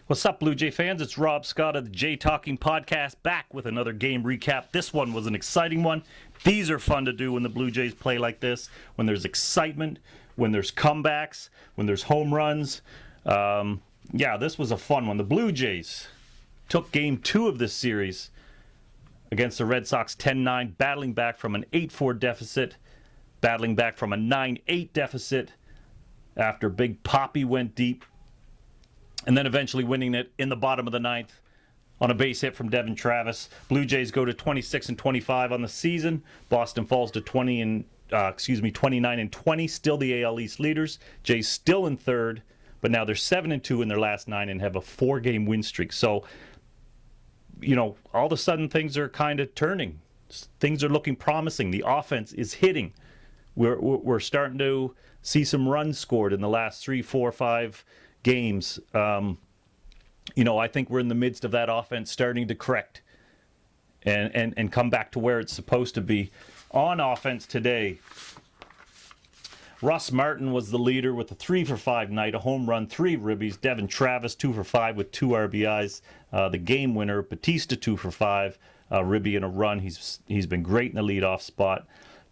What's up, Blue Jay fans? It's Rob Scott of the Jay Talking Podcast, back with another game recap. This one was an exciting one. These are fun to do when the Blue Jays play like this, when there's excitement, when there's comebacks, when there's home runs. This was a fun one. The Blue Jays took Game 2 of this series against the Red Sox 10-9, battling back from an 8-4 deficit, battling back from a 9-8 deficit after Big Papi went deep, and then eventually winning it in the bottom of the ninth on a base hit from Devon Travis. Blue Jays go to 26-25 on the season. Boston falls to 29-20, still the AL East leaders. Jays still in third, but now they're 7-2 in their last 9 and have a 4-game win streak. So, all of a sudden things are kind of turning. Things are looking promising. The offense is hitting. We're starting to see some runs scored in the last 3, 4, 5 games. I think we're in the midst of that offense starting to correct and come back to where it's supposed to be. On offense today, Russ Martin was the leader with a 3-for-5 night, a home run, 3 ribbies. Devon Travis 2-for-5 with 2 RBIs. The game winner, Batista 2-for-5, a ribby and a run. He's been great in the leadoff spot.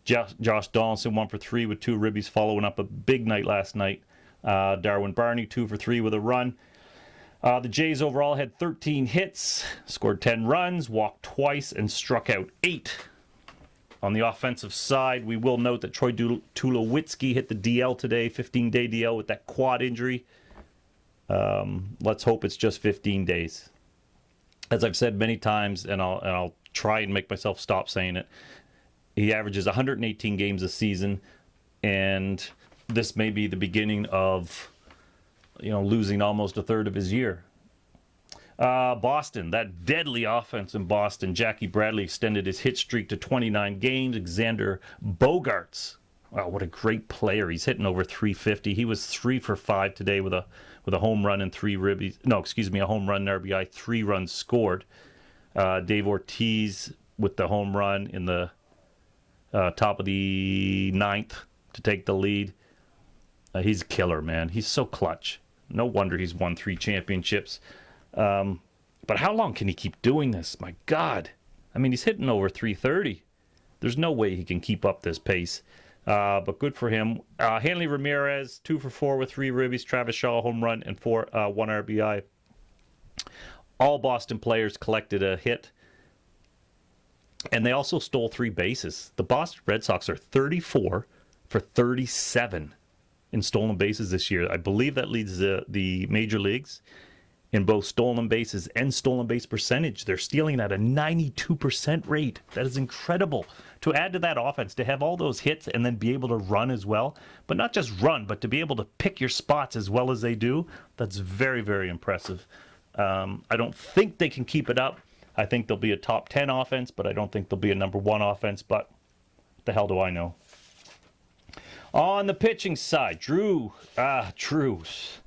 Josh Donaldson 1-for-3 with 2 ribbies, following up a big night last night. Darwin Barney 2-for-3 with a run. The Jays overall had 13 hits, scored 10 runs, walked twice, and struck out 8. On the offensive side, we will note that Troy Tulowitzki hit the DL today, 15-day DL with that quad injury. Let's hope it's just 15 days. As I've said many times, and I'll try and make myself stop saying it, he averages 118 games a season, and this may be the beginning of, losing almost a third of his year. Boston, that deadly offense in Boston. Jackie Bradley extended his hit streak to 29 games. Xander Bogaerts, wow, what a great player. He's hitting over 350. He was 3-for-5 today with a home run and 3 ribbies. No, excuse me, a home run and RBI, 3 runs scored. Dave Ortiz with the home run in the top of the ninth to take the lead. He's a killer, man. He's so clutch. No wonder he's won 3 championships. But how long can he keep doing this? My God. I mean, he's hitting over 330. There's no way he can keep up this pace. But good for him. Hanley Ramirez, 2-for-4 with 3 ribbies. Travis Shaw, home run, and 1 RBI. All Boston players collected a hit. And they also stole 3 bases. The Boston Red Sox are 34 for 37 in stolen bases this year. I believe that leads the major leagues in both stolen bases and stolen base percentage. They're stealing at a 92% rate. That is incredible. To add to that offense, to have all those hits and then be able to run as well, but not just run, but to be able to pick your spots as well as they do, that's very, very impressive. I don't think they can keep it up. I think they'll be a top 10 offense, but I don't think they'll be a number 1 offense, but what the hell do I know? On the pitching side, Drew. Marcus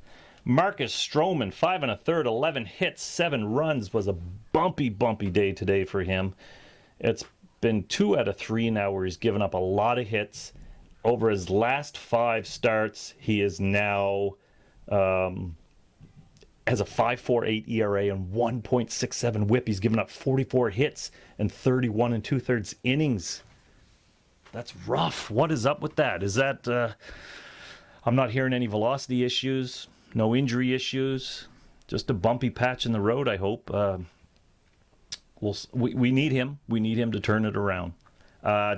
Stroman, 5 1/3, 11 hits, 7 runs, was a bumpy day today for him. It's been 2 out of 3 now where he's given up a lot of hits. Over his last 5 starts, he is now has a 5.48 ERA and 1.67 WHIP. He's given up 44 hits and 31 2/3 innings. That's rough. What is up with that? Is that I'm not hearing any velocity issues, no injury issues, just a bumpy patch in the road, I hope. We need him. We need him to turn it around.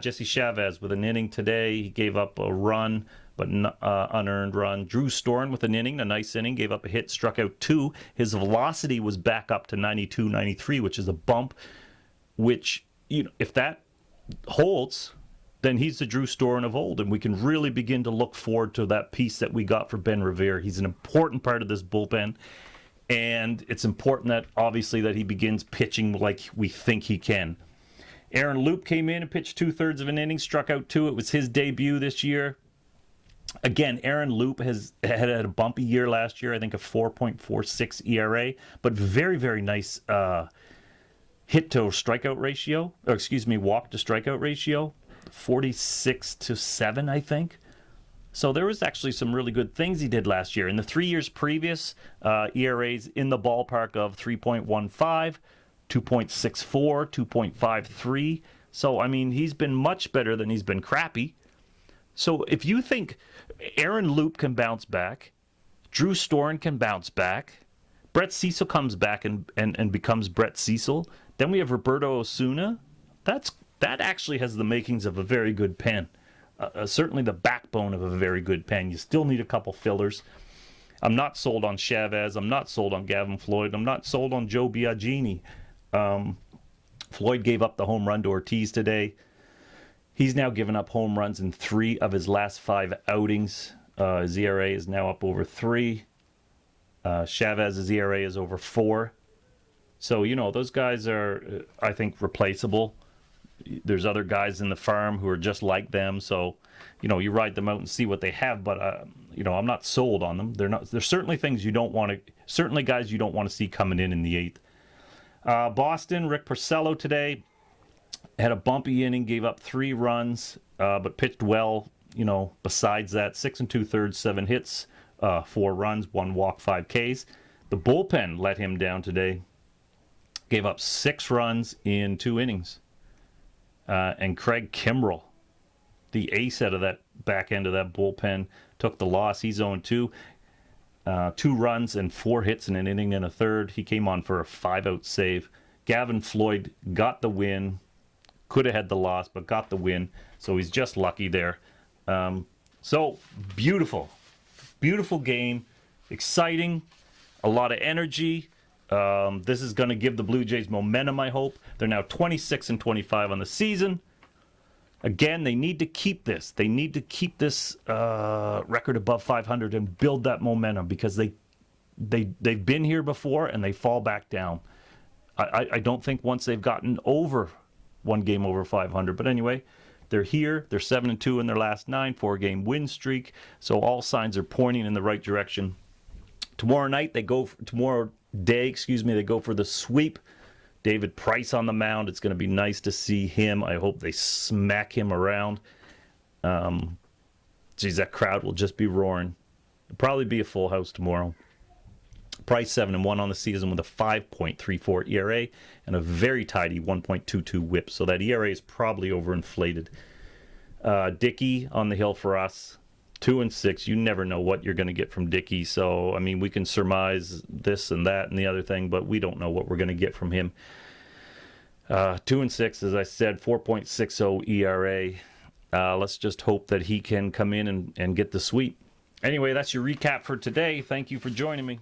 Jesse Chavez with an inning today. He gave up a run, but unearned run. Drew Storen with an inning, a nice inning, gave up a hit, struck out 2. His velocity was back up to 92, 93, which is a bump, which, if that holds, then he's the Drew Storen of old, and we can really begin to look forward to that piece that we got for Ben Revere. He's an important part of this bullpen, and it's important that, obviously, that he begins pitching like we think he can. Aaron Loup came in and pitched 2/3 of an inning, struck out 2. It was his debut this year. Again, Aaron Loup has had a bumpy year last year, I think a 4.46 ERA, but very, very nice hit to strikeout ratio, walk to strikeout ratio. 46-7, I think. So there was actually some really good things he did last year. In the 3 years previous, ERAs in the ballpark of 3.15, 2.64, 2.53. So, I mean, he's been much better than he's been crappy. So if you think Aaron Loop can bounce back, Drew Storen can bounce back, Brett Cecil comes back and becomes Brett Cecil, then we have Roberto Osuna, that actually has the makings of a very good pen. Certainly the backbone of a very good pen. You still need a couple fillers. I'm not sold on Chavez. I'm not sold on Gavin Floyd. I'm not sold on Joe Biagini. Floyd gave up the home run to Ortiz today. He's now given up home runs in 3 of his last 5 outings. His ERA is now up over 3. Chavez's ERA is over 4. So, those guys are, I think, replaceable. There's other guys in the farm who are just like them. So, you ride them out and see what they have. But, I'm not sold on them. There's certainly things you don't want to, certainly guys you don't want to see coming in the 8th. Boston, Rick Porcello today had a bumpy inning, gave up 3 runs, but pitched well. Besides that, 6 2/3, 7 hits, 4 runs, 1 walk, 5 Ks. The bullpen let him down today. Gave up 6 runs in 2 innings. And Craig Kimbrell, the ace out of that back end of that bullpen, took the loss. He's 0-2. 2 runs and 4 hits in an inning and a third. He came on for a 5-out save. Gavin Floyd got the win. Could have had the loss, but got the win. So he's just lucky there. So beautiful game, exciting, a lot of energy. This is going to give the Blue Jays momentum, I hope. They're now 26-25 on the season. Again, they need to keep this. They need to keep this record above 500 and build that momentum, because they've been here before and they fall back down. I don't think once they've gotten over 1 game over 500. But anyway, they're here. They're 7-2 in their last 9, 4-game win streak. So all signs are pointing in the right direction. Tomorrow day, they go for the sweep. David Price on the mound. It's going to be nice to see him. I hope they smack him around. That crowd will just be roaring. It'll probably be a full house tomorrow. Price 7-1 on the season with a 5.34 ERA and a very tidy 1.22 whip. So that ERA is probably overinflated. Dickey on the hill for us. 2-6. You never know what you're going to get from Dickey. So, I mean, we can surmise this and that and the other thing, but we don't know what we're going to get from him. 2-6, as I said, 4.60 ERA. Let's just hope that he can come in and get the sweep. Anyway, that's your recap for today. Thank you for joining me.